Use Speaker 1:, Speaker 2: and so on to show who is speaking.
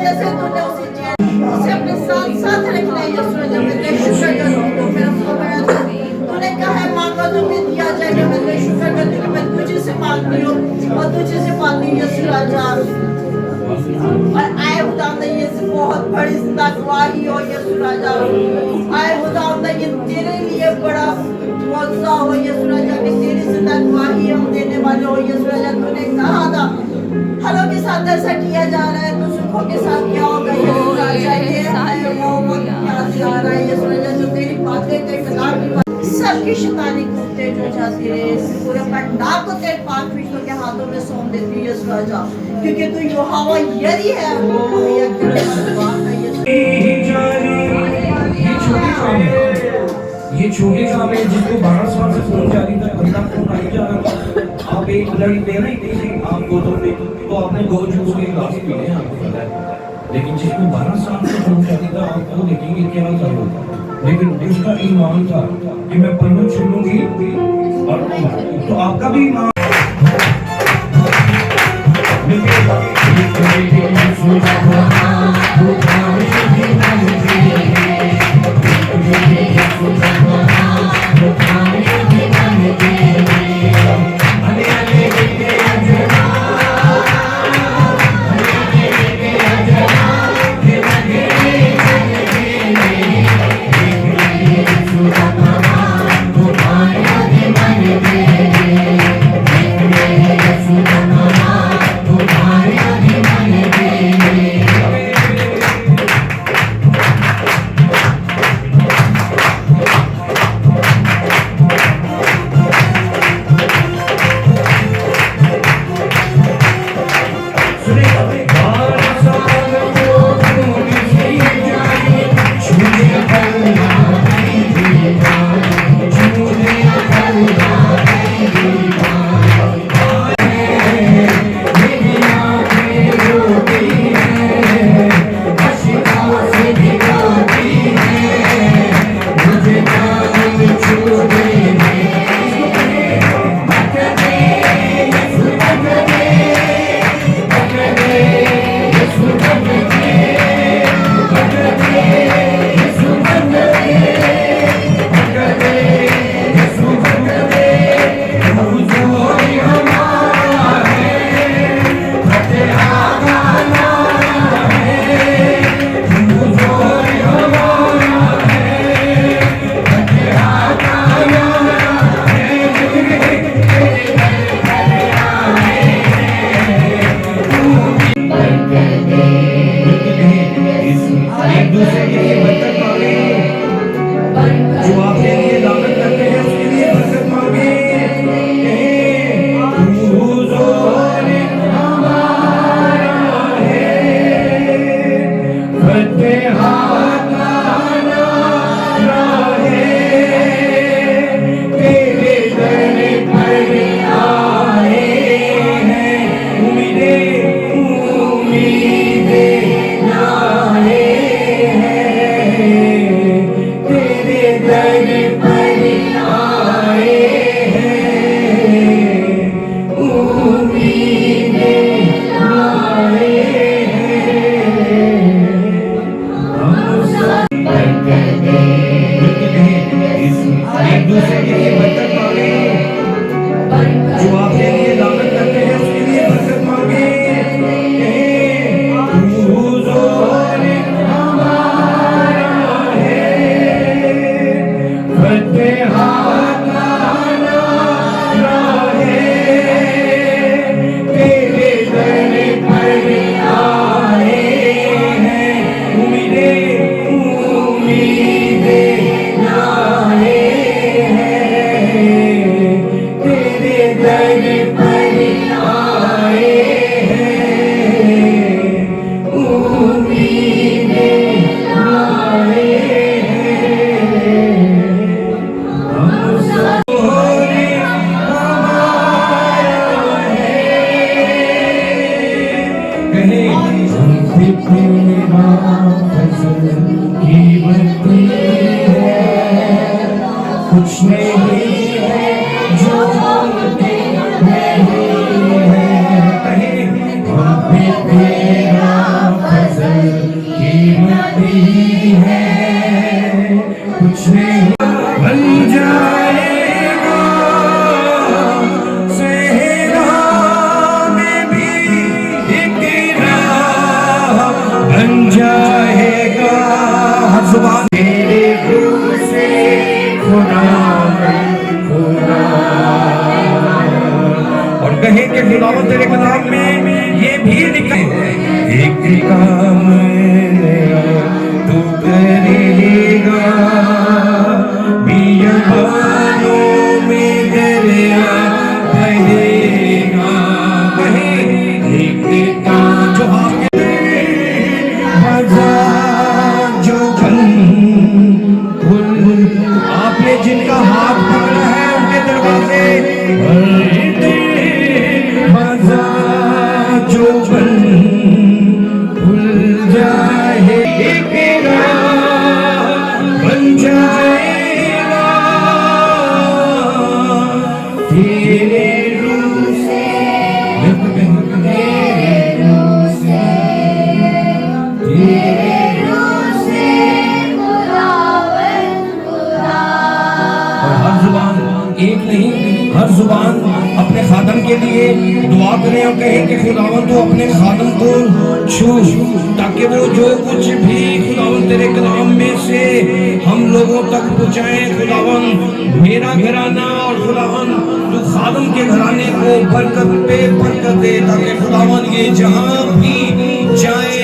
Speaker 1: जैसे तूने उसे अपने साथ साथ रखना है यीशु राजा। मैं तेरे शुक्र करती हूँ, मेरा खुदा तूने कहा है मांगो तो मैं दिया जाएगा। मैं तेरे शुक्र करती हूँ, मैं तुझे से मांगती हूँ और तुझे से पाती हूँ यीशु राजा। और आए खुदावंद ये बहुत बड़ी गवाही हो यीशु राजा। आए खुदावंद ये तेरे लिए बड़ा मौका हो यीशु राजा कि तेरी जिंदा गवाही हम देने वाले हो यीशु राजा। तूने कहा था फलों के साथ ऐसा किया जा रहा है तो सुखों के साथ क्या होगा यीशु राजा। ये वो याद जा रहा है यीशु राजा जो तेरी बातें तेरे कलाम की सबकी शैतानी को तेज हो जाती है। पूरे पंडाल को तेरे पाक फरिश्तों के हाथों में सौंप देती है यीशु राजा, क्योंकि तू यहोवा यरी है।
Speaker 2: ये छोटे काम है जिसको 12 साल से फोन जारी था, बंदा फोन नहीं जा रहा था। आप एक लड़ी दे रही थी आपको तो आपने 2 जूस के ग्लास पी लिए आपको पता है। लेकिन जिसको 12 साल से फोन जारी था आपको देखेंगे क्या करो। लेकिन उसका ईमान था कि मैं परमत छोड़ूंगी और तो आपका भी ईमान कहे कि खुदावंद तेरे कलाम में ये भी लिखा है, एक काम तू करेगा बियाबानों में दरिया बहेगा। कहे एक काम जो आपके जो आपने जिनका हाथ पकड़ा है उनके दरवाजे जो खुल जाए, बन जाएगा तेरे रूह से, एक नहीं हर जुबान अपने खादम के लिए दुआ करें और कहें कि खुदावन तो अपने खादम को छू, ताकि वो जो कुछ भी खुदावन तेरे कलाम में से हम लोगों तक पहुँचाए। खुदावन मेरा घराना और खुदावन तो खादम के घराने को बरकत पे बरकत दे, ताकि खुदावन ये जहाँ भी जाए